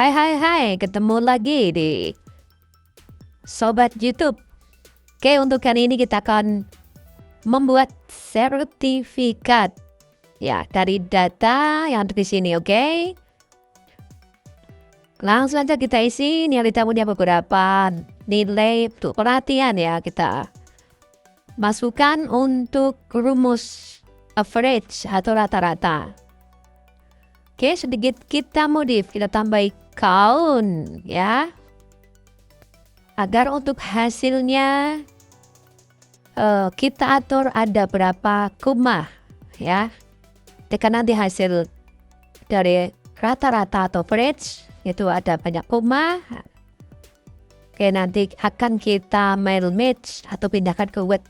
Hai, ketemu lagi di Sobat YouTube. Oke, untuk kali ini kita akan membuat sertifikat ya dari data yang ada di sini, oke? Langsung aja kita isi. Ini kita punya beberapa nilai untuk perhatian ya, kita masukkan untuk rumus average atau rata-rata. Oke, sedikit kita modif, kita tambah count ya, agar untuk hasilnya kita atur ada berapa koma ya. Tekan nanti hasil dari rata-rata atau average itu ada banyak koma. Oke, nanti akan kita mail match atau pindahkan ke word.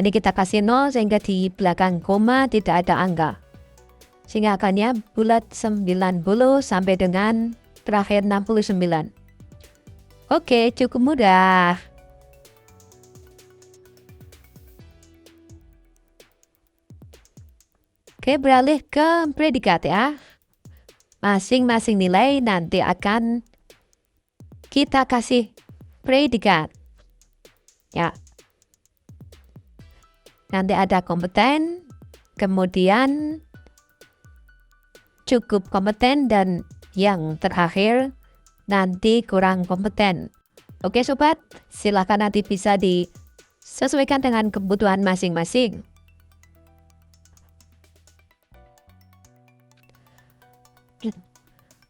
Ini kita kasih 0 sehingga di belakang koma tidak ada angka. Sehingga akannya bulat 90 sampai dengan terakhir 69. Oke, cukup mudah. Oke, beralih ke predikat ya. Masing-masing nilai nanti akan kita kasih predikat. Ya. Nanti ada kompeten, kemudian cukup kompeten, dan yang terakhir nanti kurang kompeten. Oke sobat, silakan nanti bisa disesuaikan dengan kebutuhan masing-masing.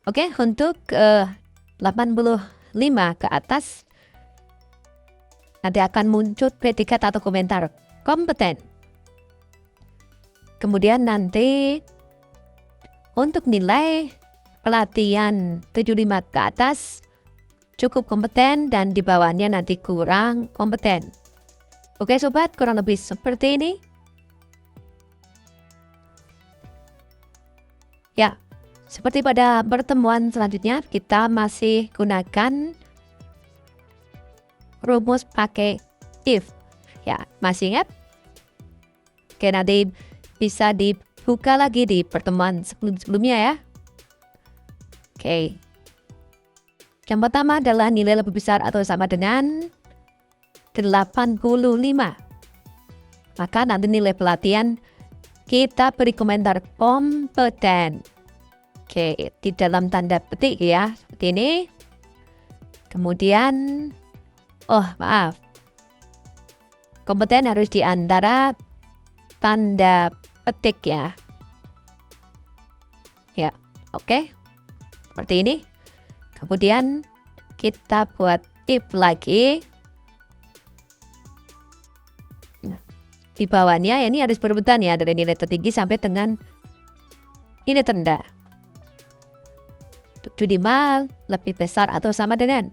Oke, untuk 85 ke atas nanti akan muncul predikat atau komentar kompeten. Kemudian nanti untuk nilai pelatihan 75 ke atas cukup kompeten, dan di bawahnya nanti kurang kompeten. Oke sobat, kurang lebih seperti ini. Ya, seperti pada pertemuan selanjutnya kita masih gunakan rumus pakai if. Ya, masih ingat? Oke, nanti bisa dibuka lagi di pertemuan sebelumnya ya. Oke. Yang pertama adalah nilai lebih besar atau sama dengan 85. Maka nanti nilai pelatihan kita beri komentar kompeten. Oke, di dalam tanda petik ya, seperti ini. Kemudian, kompeten harus di antara tanda petik ya. Ya, oke. Seperti ini. Kemudian kita buat if lagi. Nah, di bawahnya ini harus berebutan ya, dari nilai tertinggi sampai dengan nilai terendah. 75 lebih besar atau sama dengan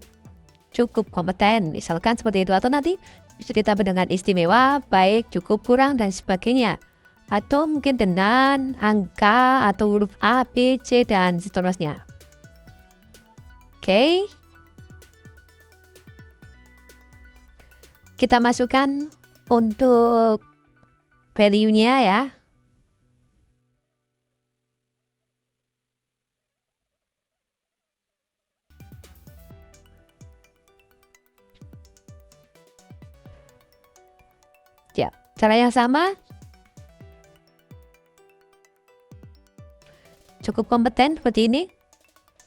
cukup kompeten, misalkan seperti itu. Atau nanti bisa ditambah dengan istimewa, baik, cukup, kurang, dan sebagainya. Atau mungkin dengan angka atau huruf A, B, C, dan seterusnya. Oke. Kita masukkan untuk value-nya ya. Ya, cara yang sama. Cukup kompeten seperti ini.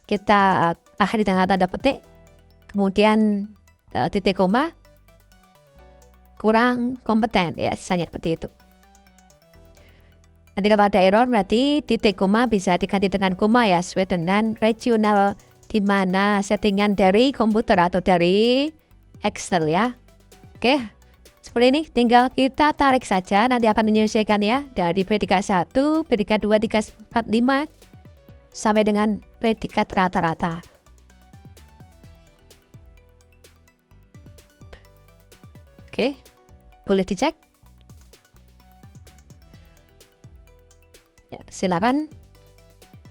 Kita akhiri dengan tanda petik, kemudian titik koma, kurang kompeten ya, sisanya seperti itu. Nanti kalau ada error berarti titik koma bisa diganti dengan koma ya, sesuai dengan regional di mana settingan dari komputer atau dari Excel ya. Oke, seperti ini, tinggal kita tarik saja, nanti akan menyelesaikan ya, dari predikat 1, predikat 2, 3, 4, 5 sampai dengan predikat rata-rata. Oke, boleh dicek. Ya, silakan.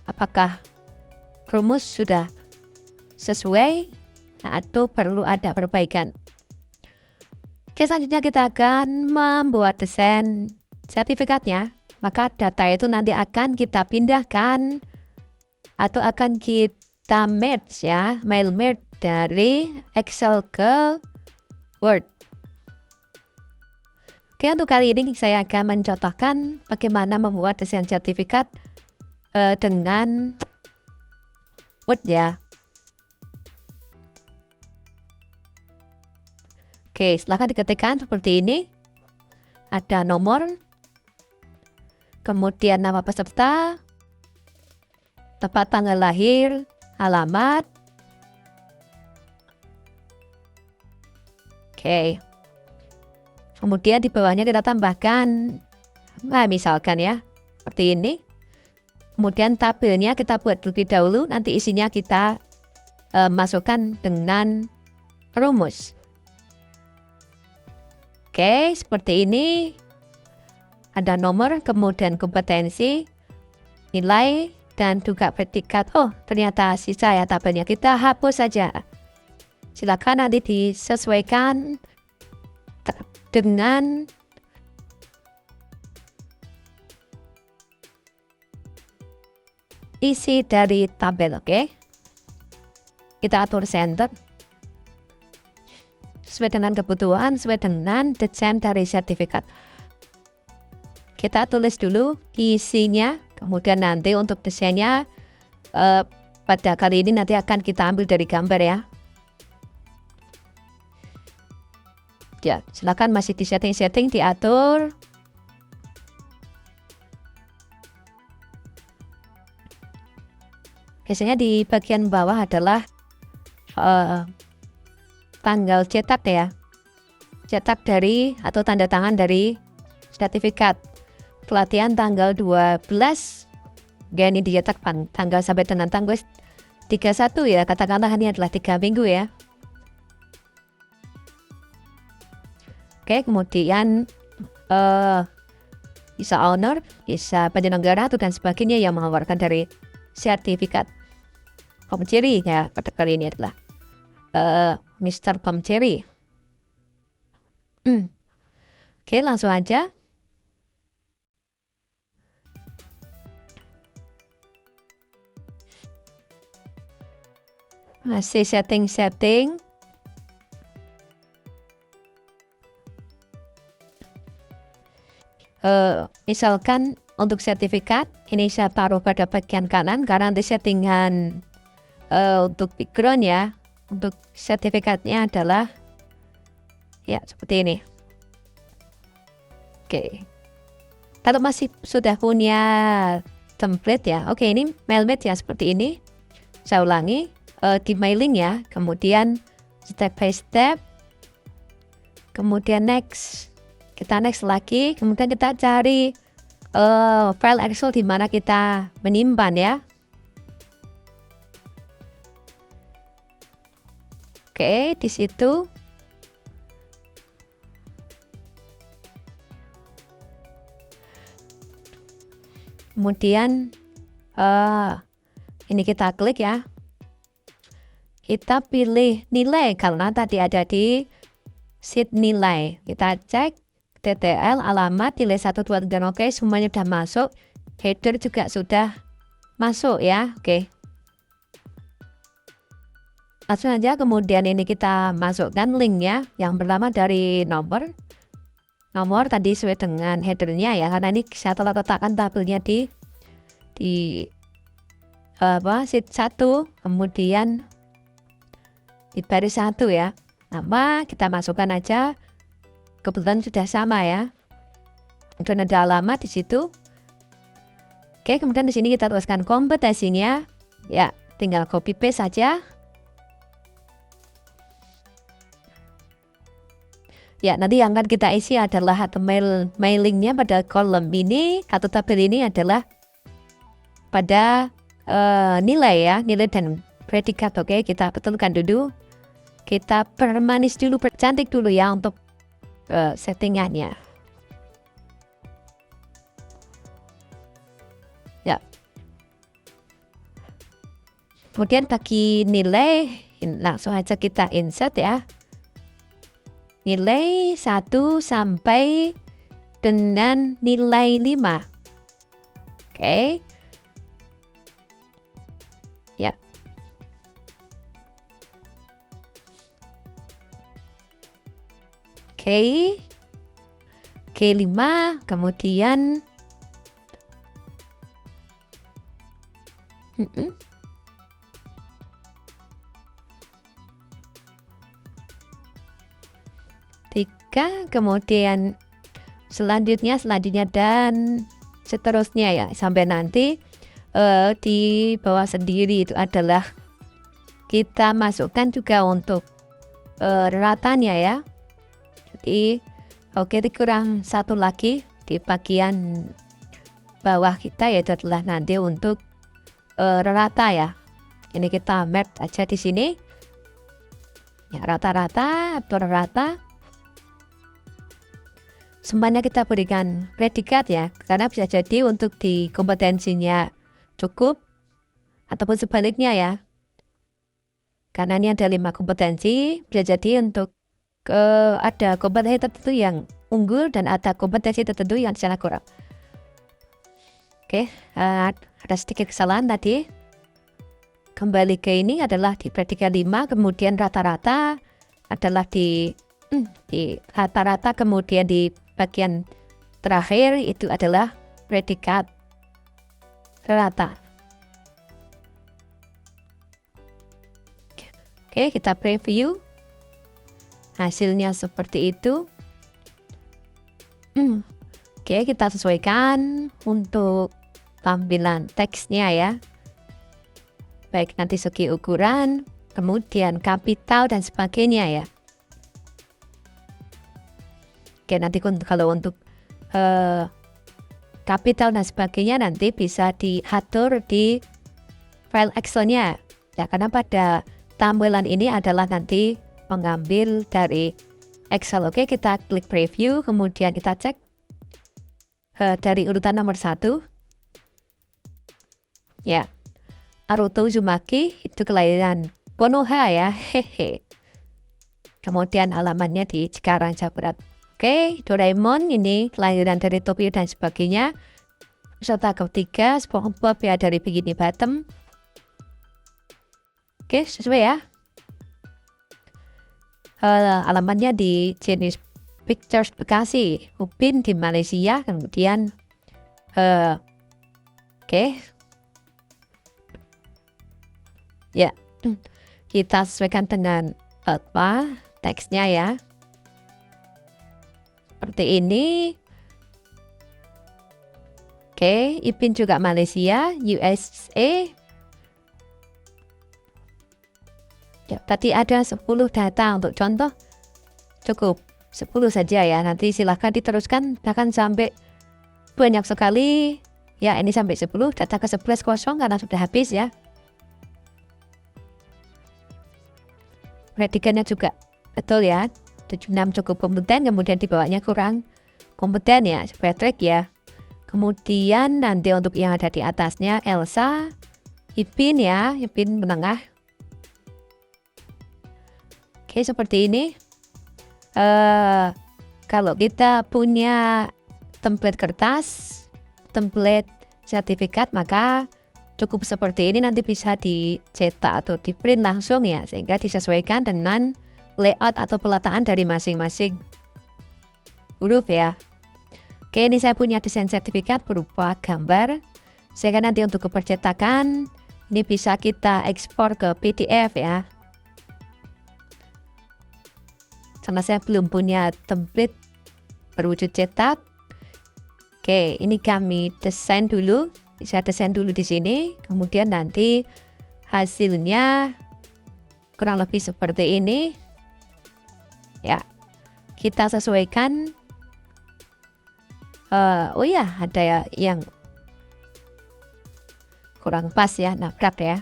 Apakah rumus sudah sesuai atau perlu ada perbaikan? Oke, selanjutnya kita akan membuat desain sertifikatnya. Maka data itu nanti akan kita pindahkan atau akan kita kita merge ya, mail merge dari Excel ke Word. Oke, untuk kali ini saya akan mencontohkan bagaimana membuat desain sertifikat dengan Word ya. Oke, silahkan diketikkan seperti ini. Ada nomor, kemudian nama peserta, tempat tanggal lahir, alamat. Oke. Kemudian di bawahnya kita tambahkan, misalkan ya, seperti ini. Kemudian tabelnya kita buat terlebih dahulu, nanti isinya kita masukkan dengan rumus. Oke, seperti ini. Ada nomor, kemudian kompetensi, nilai, dan juga predikat. Oh, ternyata sisa ya tabelnya. Kita hapus saja. Silakan nanti disesuaikan dengan isi dari tabel, oke? Kita atur center sesuai dengan kebutuhan, sesuai dengan desain dari sertifikat. Kita tulis dulu isinya, kemudian nanti untuk desainnya pada kali ini nanti akan kita ambil dari gambar ya. Ya, silakan masih di setting-setting, diatur. Biasanya di bagian bawah adalah tanggal cetak ya. Cetak dari atau tanda tangan dari sertifikat. Pelatihan tanggal 12. Ini dicetak tanggal sampai dengan tanggal 31 ya. Katakanlah ini adalah 3 minggu ya. Oke, kemudian bisa owner, bisa penyelenggara dan sebagainya yang mengeluarkan dari sertifikat. Pemciri ya, pada kali ini adalah Mr. Pemciri. Oke, langsung aja. Masih setting-setting. Misalkan untuk sertifikat ini saya taruh pada bagian kanan karena di settingan untuk background ya, untuk sertifikatnya adalah ya seperti ini. Oke, kalau masih sudah punya template ya, oke, ini mailmate ya seperti ini. Saya ulangi, di mailing ya, kemudian step by step, kemudian next. Kita next lagi, kemudian kita cari file Excel di mana kita menyimpan ya. Oke, di situ. Kemudian ini kita klik ya. Kita pilih nilai karena tadi ada di sheet nilai. Kita cek TTL, alamat, nilai 1, 2, 3, oke, semuanya sudah masuk. Header juga sudah masuk ya, oke. Langsung aja kemudian ini kita masukkan linknya. Yang pertama dari nomor. Nomor tadi sesuai dengan headernya ya, karena ini saya telah letakkan tabelnya di sheet 1, kemudian di baris 1 ya. Nama kita masukkan aja. Kebetulan sudah sama ya. Kemudian ada alamat di situ. Oke, kemudian di sini kita tuliskan kompetensinya. Ya, tinggal copy paste saja. Ya, nanti yang akan kita isi adalah atau mailingnya pada kolom ini atau tabel ini adalah pada nilai ya, nilai dan predikat. Oke, kita betulkan dulu. Kita permanis dulu, percantik dulu ya untuk settingannya. Ya. Kemudian bagi nilai langsung aja kita insert ya. Nilai 1 sampai dengan nilai 5. Oke. Ya. K5, kemudian tiga, kemudian selanjutnya dan seterusnya ya, sampai nanti di bawah sendiri itu adalah kita masukkan juga untuk ratanya ya. Jadi kurang satu lagi di bagian bawah kita, yaitu adalah nanti untuk rata ya. Ini kita map aja di sini ya, rata-rata atau rata. Semuanya kita berikan predikat ya, karena bisa jadi untuk di kompetensinya cukup ataupun sebaliknya ya. Karena ini ada 5 kompetensi, bisa jadi untuk ada kompetensi tertentu yang unggul dan ada kompetensi tertentu yang sangat kurang. Ada sedikit kesalahan tadi. Kembali ke ini adalah di predikat 5, kemudian rata-rata adalah di rata-rata, kemudian di bagian terakhir itu adalah predikat rata. Kita preview. Hasilnya seperti itu. Kita sesuaikan untuk tampilan teksnya ya. Baik nanti segi ukuran, kemudian kapital dan sebagainya ya. Nanti kalau untuk kapital dan sebagainya nanti bisa diatur di file Excel-nya. Ya, karena pada tampilan ini adalah nanti mengambil dari Excel. Kita klik preview, kemudian kita cek dari urutan nomor 1 ya, Haruto Uzumaki itu kelahiran Konoha ya, kemudian alamatnya di Cikarang, Jawa Barat. Doraemon ini kelahiran dari Tokyo dan sebagainya. Serta ketiga SpongeBob ya dari Bikini Bottom. Sesuai ya. Alamatnya di Jenis Pictures Bekasi, Upin di Malaysia, kemudian ya, kita sesuaikan dengan teksnya ya, seperti ini. Ipin juga Malaysia, USA. Ya, tadi ada 10 data untuk contoh, cukup 10 saja ya, nanti silahkan diteruskan bahkan sampai banyak sekali ya. Ini sampai 10, data ke 11 kosong karena sudah habis ya. Predikatnya juga betul ya, 76 cukup kompeten, kemudian di bawahnya kurang kompeten ya, Patrick ya. Kemudian nanti untuk yang ada di atasnya Elsa, Ipin ya, Ipin menengah. Seperti ini. Kalau kita punya template kertas, template sertifikat, maka cukup seperti ini, nanti bisa dicetak atau di print langsung ya, sehingga disesuaikan dengan layout atau peletakkan dari masing-masing huruf ya. Ini saya punya desain sertifikat berupa gambar, sehingga nanti untuk kepercetakan ini bisa kita ekspor ke PDF ya. Karena saya belum punya template berwujud cetak. Ini kami desain dulu. Saya desain dulu di sini, kemudian nanti hasilnya kurang lebih seperti ini. Ya, kita sesuaikan. Ada ya yang kurang pas ya, nabrak ya.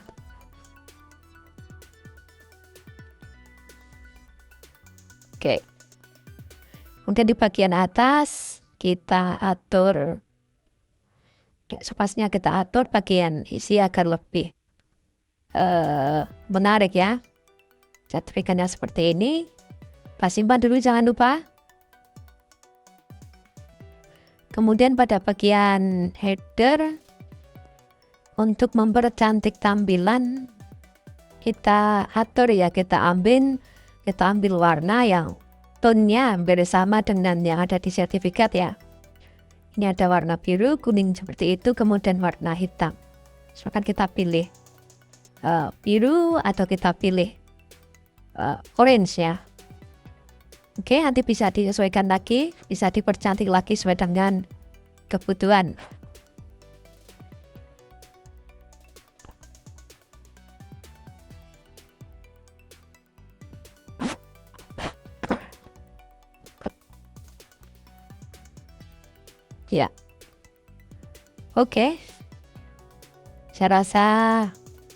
Kemudian di bagian atas kita atur, sepasnya kita atur bagian isi agar lebih menarik ya. Sertifikatnya seperti ini. Pas simpan dulu, jangan lupa. Kemudian pada bagian header, untuk mempercantik tampilan kita atur ya, kita ambil warna yang tone-nya bersama dengan yang ada di sertifikat ya. Ini ada warna biru, kuning seperti itu, kemudian warna hitam. Silakan kita pilih biru atau kita pilih orange ya. Oke, nanti bisa disesuaikan lagi, bisa dipercantik lagi sesuai dengan kebutuhan. Ya. Oke. Saya rasa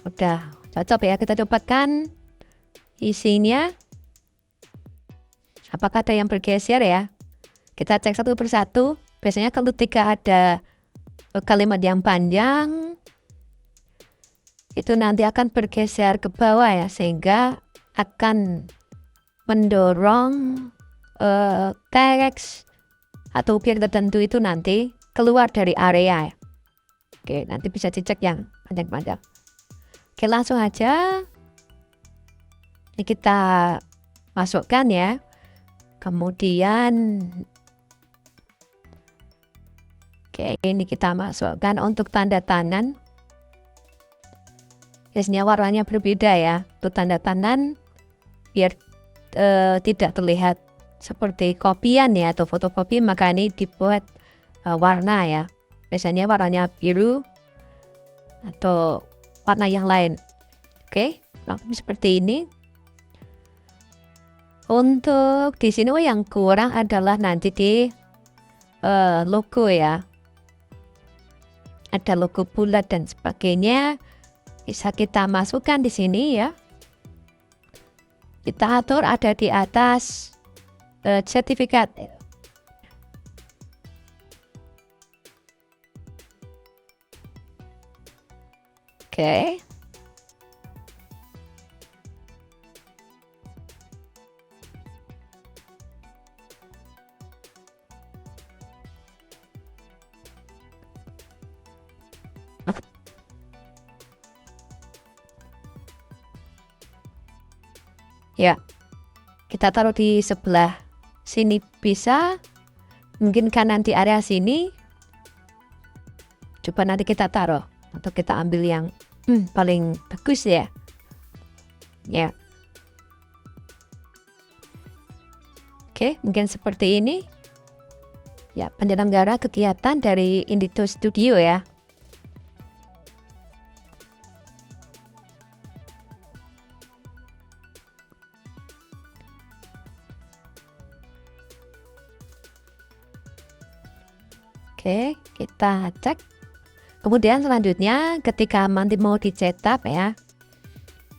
udah cocok ya, kita cobakan isinya. Apakah ada yang bergeser ya? Kita cek satu persatu. Biasanya ketika ada kalimat yang panjang, itu nanti akan bergeser ke bawah ya, sehingga akan mendorong teks atau objek tertentu itu nanti keluar dari area ya. Oke, nanti bisa dicek yang panjang-panjang. Oke, langsung aja. Ini kita masukkan ya. Kemudian oke, ini kita masukkan untuk tanda tangan. Biasanya warnanya berbeda ya. Untuk tanda tangan biar tidak terlihat seperti kopian ya atau fotokopi, maka ini dibuat warna ya. Biasanya warnanya biru atau warna yang lain. Oke, langsung seperti ini. Untuk di sini yang kurang adalah nanti di logo ya. Ada logo bulat dan sebagainya. Bisa kita masukkan di sini ya. Kita atur ada di atas sertifikat. Oke. Ya, kita taruh di sebelah sini bisa, mungkin kanan di area sini. Coba nanti kita taruh atau kita ambil yang paling bagus ya. Ya. Oke, mungkin seperti ini. Ya, penyelenggara kegiatan dari Indito Studio ya. Oke, kita cek. Kemudian selanjutnya ketika nanti mau dicetak ya,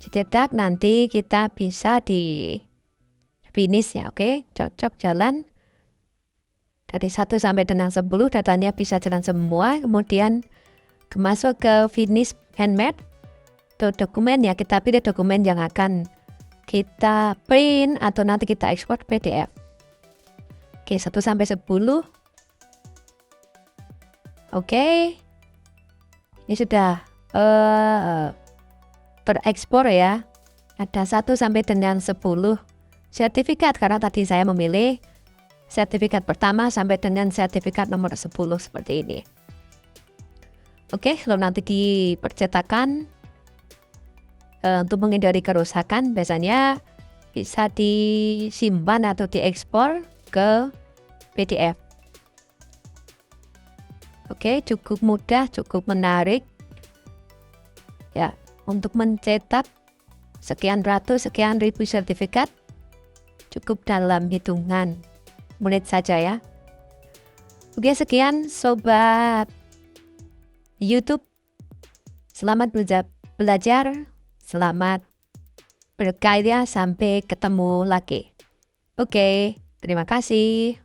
dicetak nanti kita bisa di finish ya, oke, cocok jalan. Dari 1 sampai dengan 10 datanya bisa jalan semua, kemudian masuk ke finish handmade. Itu dokumen ya, kita pilih dokumen yang akan kita print atau nanti kita ekspor PDF. Oke, 1 sampai 10. Oke, ini sudah terekspor ya. Ada 1 sampai dengan 10 sertifikat karena tadi saya memilih sertifikat pertama sampai dengan sertifikat nomor 10 seperti ini. Oke, kalau nanti di percetakan untuk menghindari kerusakan biasanya bisa disimpan atau diekspor ke PDF. Oke, cukup mudah, cukup menarik. Ya, untuk mencetak sekian ratus, sekian ribu sertifikat cukup dalam hitungan menit saja ya. Oke, sekian sobat YouTube. Selamat belajar, selamat berkarya, sampai ketemu lagi. Oke, terima kasih.